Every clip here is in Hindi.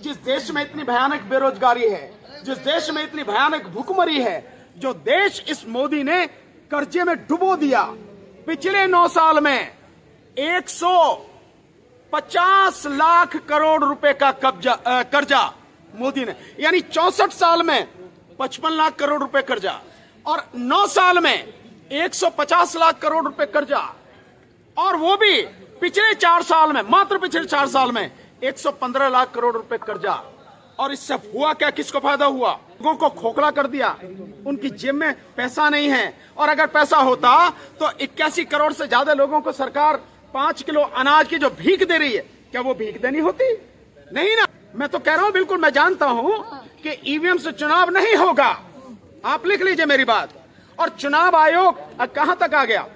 जिस देश में इतनी भयानक बेरोजगारी है, जिस देश में इतनी भयानक भूखमरी है, जो देश इस मोदी ने कर्जे में डुबो दिया। पिछले 9 साल में 150 लाख करोड़ रुपए का कर्जा मोदी ने, यानी 64 साल में 55 लाख करोड़ रुपए कर्जा, और 9 साल में 150 लाख करोड़ रुपए कर्जा, और वो भी पिछले 4 साल में, मात्र पिछले 4 साल में 115 लाख करोड़ रुपए कर्जा। और इससे हुआ क्या, किसको फायदा हुआ? लोगों को खोखला कर दिया। उनकी जेब में पैसा नहीं है, और अगर पैसा होता तो 81 करोड़ से ज्यादा लोगों को सरकार 5 किलो अनाज की जो भीख दे रही है, क्या वो भीख देनी होती? नहीं ना। मैं तो कह रहा हूं, बिल्कुल मैं जानता हूं कि ईवीएम से चुनाव नहीं होगा। आप लिख लीजिए मेरी बात। और चुनाव आयोग कहां तक आ गया?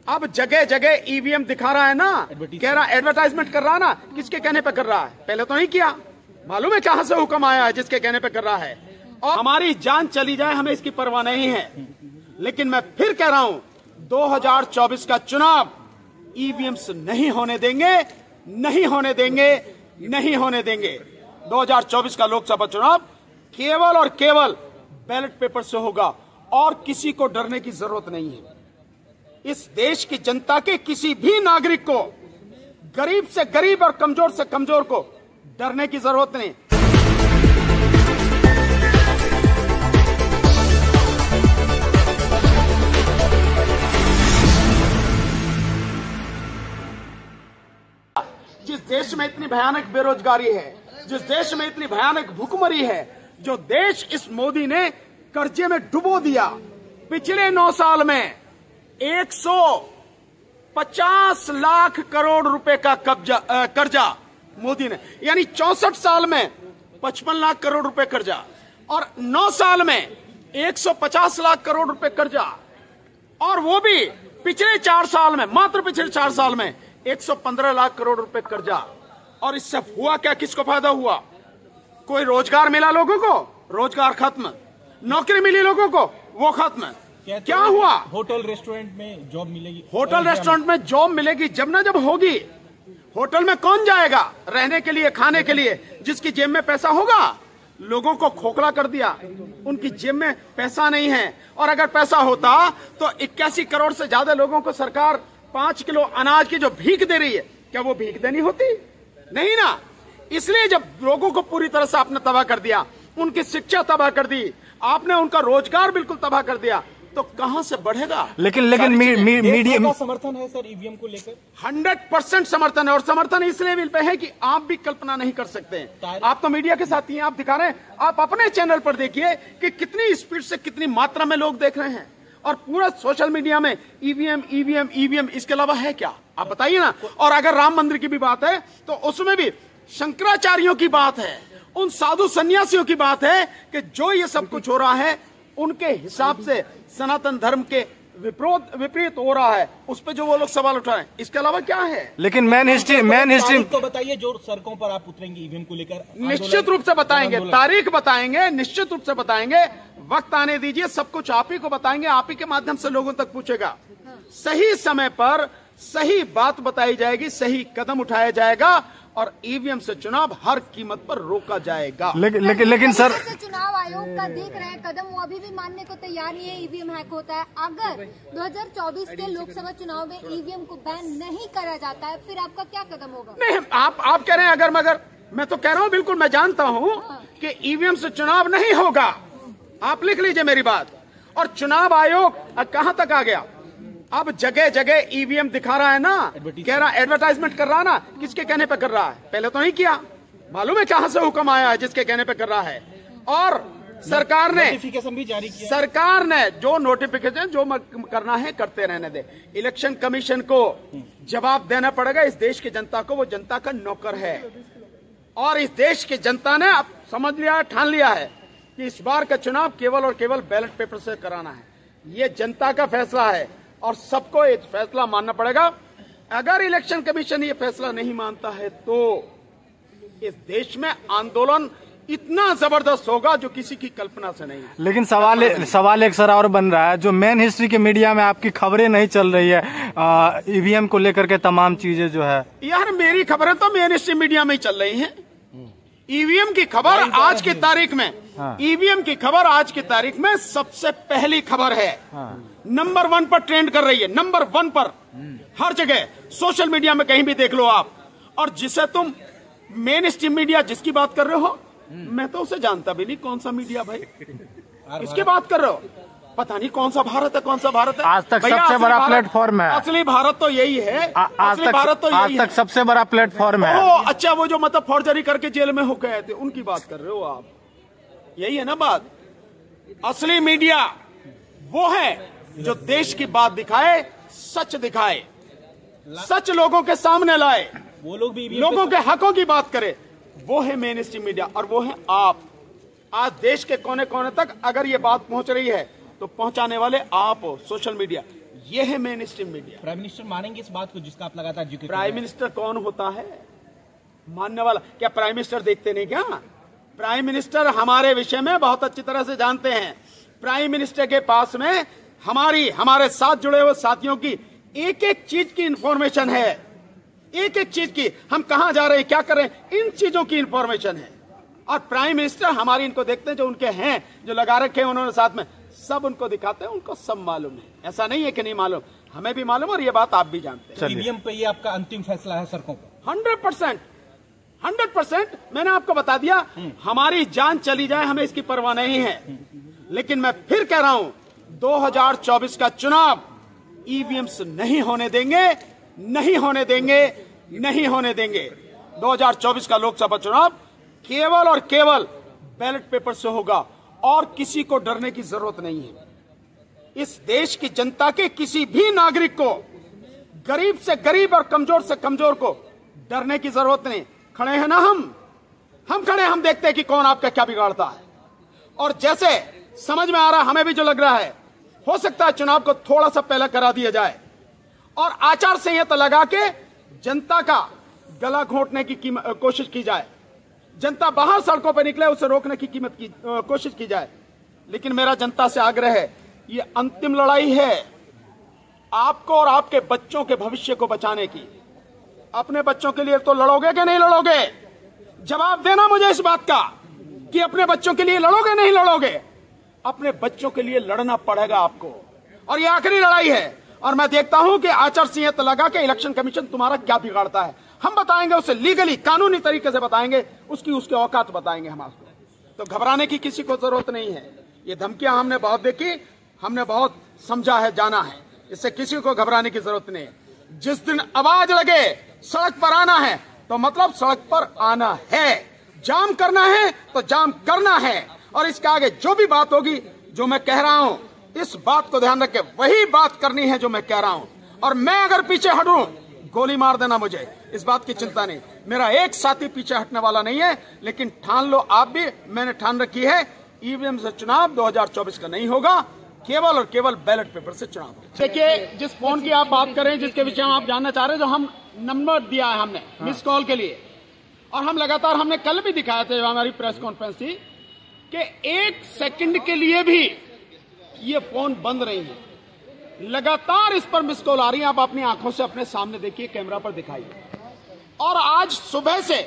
अब जगह जगह ईवीएम दिखा रहा है ना, कह रहा एडवर्टाइजमेंट कर रहा है ना, किसके कहने पे कर रहा है? पहले तो नहीं किया। मालूम है कहां से हुक्म आया है जिसके कहने पे कर रहा है? और हमारी जान चली जाए, हमें इसकी परवाह नहीं है। लेकिन मैं फिर कह रहा हूं, 2024 का चुनाव ईवीएम से नहीं होने देंगे, नहीं होने देंगे, नहीं होने देंगे। 2024 का लोकसभा चुनाव केवल और केवल बैलेट पेपर से होगा, और किसी को डरने की जरूरत नहीं है। इस देश की जनता के किसी भी नागरिक को, गरीब से गरीब और कमजोर से कमजोर को डरने की जरूरत नहीं। जिस देश में इतनी भयानक बेरोजगारी है, जिस देश में इतनी भयानक भूखमरी है, जो देश इस मोदी ने कर्जे में डुबो दिया। पिछले 9 साल में 150 लाख करोड़ रुपए का कर्जा मोदी ने, यानी 64 साल में 55 लाख करोड़ रुपए कर्जा, और 9 साल में 150 लाख करोड़ रुपए कर्जा, और वो भी पिछले 4 साल में, मात्र पिछले 4 साल में 115 लाख करोड़ रुपए कर्जा। और इससे हुआ क्या, किसको फायदा हुआ? कोई रोजगार मिला लोगों को? रोजगार खत्म। नौकरी मिली लोगों को? वो खत्म। क्या हुआ? होटल रेस्टोरेंट में जॉब मिलेगी। होटल रेस्टोरेंट में जॉब मिलेगी जब ना जब होगी। होटल में कौन जाएगा रहने के लिए, खाने के लिए? जिसकी जेब में पैसा होगा। लोगों को खोखला कर दिया। उनकी जेब में पैसा नहीं है, और अगर पैसा होता तो 81 करोड़ से ज्यादा लोगों को सरकार 5 किलो अनाज की जो भीख दे रही है, क्या वो भीख देनी होती? नहीं ना। इसलिए जब लोगों को पूरी तरह से आपने तबाह कर दिया, उनकी शिक्षा तबाह कर दी, आपने उनका रोजगार बिल्कुल तबाह कर दिया, तो कहां से बढ़ेगा? लेकिन मीडिया का समर्थन है सर ईवीएम को लेकर? 100% समर्थन है, और समर्थन इस लेवल पे है कि आप भी कल्पना नहीं कर सकते हैं। आप तो मीडिया के साथ ही हैं, आप दिखा रहे हैं। आप अपने चैनल पर देखिए कि कितनी स्पीड से, कितनी मात्रा में लोग देख रहे हैं, और पूरा सोशल मीडिया में ईवीएम ईवीएम ईवीएम, इसके अलावा है क्या? आप बताइए ना। और अगर राम मंदिर की भी बात है तो उसमें भी शंकराचार्यों की बात है, उन साधु सन्यासियों की बात है कि जो ये सब कुछ हो रहा है उनके हिसाब से सनातन धर्म के विपरीत हो रहा है, उस पे जो वो लोग सवाल उठा रहे हैं। इसके अलावा क्या है? लेकिन मैन हिस्ट्री तो बताइए, जो सड़कों पर आप उतरेंगे ईवीएम को लेकर। निश्चित रूप से बताएंगे, तारीख बताएंगे, निश्चित रूप से बताएंगे। वक्त आने दीजिए, सब कुछ आप ही को बताएंगे, आप ही के माध्यम से लोगों तक पूछेगा। सही समय पर सही बात बताई जाएगी, सही कदम उठाया जाएगा, और ईवीएम से चुनाव हर कीमत पर रोका जाएगा। लेकिन सर, चुनाव आयोग का देख रहे हैं कदम, वो अभी भी मानने को तैयार नहीं है ईवीएम हैक होता है। अगर 2024 के लोकसभा चुनाव में ईवीएम को बैन नहीं करा जाता है, फिर आपका क्या कदम होगा? नहीं, आप कह रहे हैं अगर मगर, मैं तो कह रहा हूँ, बिल्कुल मैं जानता हूँ कि ईवीएम से चुनाव नहीं होगा। आप लिख लीजिए मेरी बात। और चुनाव आयोग कहां तक आ गया? अब जगह जगह ईवीएम दिखा रहा है ना, कह रहा एडवर्टाइजमेंट कर रहा है ना, किसके कहने पे कर रहा है? पहले तो नहीं किया। मालूम है कहां से हुक्म आया है जिसके कहने पे कर रहा है? और सरकार ने नोटिफिकेशन भी जारी किया। सरकार ने जो नोटिफिकेशन जो करना है करते रहने दे। इलेक्शन कमीशन को जवाब देना पड़ेगा इस देश की जनता को, वो जनता का नौकर है। और इस देश की जनता ने अब समझ लिया, ठान लिया है कि इस बार का चुनाव केवल और केवल बैलेट पेपर से कराना है। ये जनता का फैसला है, और सबको ये फैसला मानना पड़ेगा। अगर इलेक्शन कमीशन ये फैसला नहीं मानता है तो इस देश में आंदोलन इतना जबरदस्त होगा जो किसी की कल्पना से नहीं है। लेकिन सवाल एक सर और बन रहा है, जो मेन हिस्ट्री के मीडिया में आपकी खबरें नहीं चल रही है ईवीएम को लेकर के तमाम चीजें जो है। यार मेरी खबरें तो मेन हिस्ट्री मीडिया में ही चल रही हैं। ईवीएम की खबर आज की तारीख में, ईवीएम की खबर आज की तारीख में सबसे पहली खबर है। नंबर 1 पर ट्रेंड कर रही है, नंबर 1 पर हर जगह, सोशल मीडिया में कहीं भी देख लो आप। और जिसे तुम मेन स्ट्रीम मीडिया जिसकी बात कर रहे हो, मैं तो उसे जानता भी नहीं कौन सा मीडिया भाई, किसकी बात कर रहे हो, पता नहीं कौन सा भारत है, कौन सा भारत है। आज तक सबसे बड़ा प्लेटफॉर्म है, असली भारत तो यही है, आज तक सबसे बड़ा प्लेटफॉर्म है। अच्छा, वो जो मतलब फौर्जरी करके जेल में हो गए थे उनकी बात कर रहे हो आप, यही है ना बात। असली मीडिया वो है जो देश की बात दिखाए, सच दिखाए, सच लोगों के सामने लाए, वो लोग भी लोगों के हकों की बात करे, वो है मेन स्ट्रीम मीडिया और वो है आप। आज देश के कोने कोने तक अगर ये बात पहुंच रही है तो पहुंचाने वाले आप हो, सोशल मीडिया, ये है main stream media. Prime minister मानेंगे इस बात को जिसका आप लगातार जिक्र? प्राइम मिनिस्टर कौन होता है मानने वाला? क्या प्राइम मिनिस्टर देखते नहीं क्या? प्राइम मिनिस्टर हमारे विषय में बहुत अच्छी तरह से जानते हैं। प्राइम मिनिस्टर के पास में हमारे साथ जुड़े हुए साथियों की एक एक चीज की इंफॉर्मेशन है, एक एक चीज की, हम कहां जा रहे हैं, क्या कर रहे हैं, इन चीजों की इंफॉर्मेशन है। और प्राइम मिनिस्टर हमारी इनको देखते हैं, जो उनके हैं, जो लगा रखे हैं उन्होंने साथ में, सब उनको दिखाते हैं, उनको सब मालूम है। ऐसा नहीं है कि नहीं मालूम, हमें भी मालूम और ये बात आप भी जानते हैं। ईवीएम पे ये आपका अंतिम फैसला है सड़कों पर? 100% मैंने आपको बता दिया, हमारी जान चली जाए हमें इसकी परवाह नहीं है। लेकिन मैं फिर कह रहा हूं, 2024 का चुनाव ईवीएम से नहीं होने देंगे, नहीं होने देंगे, नहीं होने देंगे। 2024 का लोकसभा चुनाव केवल और केवल बैलेट पेपर से होगा और किसी को डरने की जरूरत नहीं है। इस देश की जनता के किसी भी नागरिक को, गरीब से गरीब और कमजोर से कमजोर को डरने की जरूरत नहीं। खड़े हैं ना हम खड़े, हम देखते हैं कि कौन आपका क्या बिगाड़ता है। और जैसे समझ में आ रहा है, हमें भी जो लग रहा है, हो सकता है चुनाव को थोड़ा सा पहले करा दिया जाए और आचार संहिता लगा के जनता का गला घोंटने की कोशिश की जाए, जनता बाहर सड़कों पर निकले उसे रोकने की कोशिश की जाए। लेकिन मेरा जनता से आग्रह है, ये अंतिम लड़ाई है आपको और आपके बच्चों के भविष्य को बचाने की। अपने बच्चों के लिए तो लड़ोगे कि नहीं लड़ोगे? जवाब देना मुझे इस बात का कि अपने बच्चों के लिए लड़ोगे नहीं लड़ोगे? अपने बच्चों के लिए लड़ना पड़ेगा आपको, और ये आखिरी लड़ाई है। और मैं देखता हूं कि आचार संहिता लगा के इलेक्शन कमीशन तुम्हारा क्या बिगाड़ता है, हम बताएंगे उसे, लीगली कानूनी तरीके से बताएंगे, उसकी औकात बताएंगे हम आपको। तो घबराने की किसी को जरूरत नहीं है। ये धमकियां हमने बहुत देखी, हमने बहुत समझा है, जाना है, इससे किसी को घबराने की जरूरत नहीं है। जिस दिन आवाज लगे सड़क पर आना है तो मतलब सड़क पर आना है, जाम करना है तो जाम करना है। और इसके आगे जो भी बात होगी, जो मैं कह रहा हूं, इस बात को ध्यान रख के वही बात करनी है जो मैं कह रहा हूं। और मैं अगर पीछे हटूं, गोली मार देना मुझे, इस बात की चिंता नहीं। मेरा एक साथी पीछे हटने वाला नहीं है। लेकिन ठान लो आप भी, मैंने ठान रखी है, ईवीएम से चुनाव 2024 का नहीं होगा, केवल और केवल बैलेट पेपर से चुनाव। देखिए, जिस फोन की आप बात करें, जिसके विषय में आप जानना चाह रहे हैं, जो हम नंबर दिया है हमने मिस कॉल के लिए, और हम लगातार, हमने कल भी दिखाया था हमारी प्रेस कॉन्फ्रेंस थी, कि 1 सेकंड के लिए भी ये फोन बंद नहीं है। लगातार इस पर मिस कॉल आ रही है, आप अपनी आंखों से अपने सामने देखिए, कैमरा पर दिखाइए। और आज सुबह से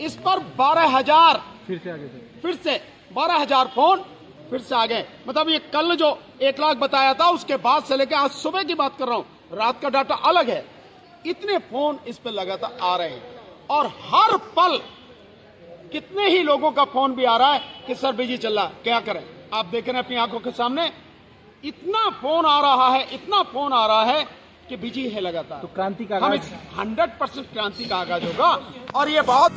इस पर 12,000 फिर से 12,000 फोन फिर से आ गए। मतलब ये कल जो 1 लाख बताया था, उसके बाद से लेकर आज सुबह की बात कर रहा हूं, रात का डाटा अलग है। इतने फोन इस पर लगातार आ रहे हैं और हर पल कितने ही लोगों का फोन भी आ रहा है कि सर बिजी चल रहा है, क्या करें। आप देख रहे हैं अपनी आंखों के सामने, इतना फोन आ रहा है, इतना फोन आ रहा है कि बिजी है लगातार। तो क्रांति का 100% क्रांति का आगाज होगा। और ये बहुत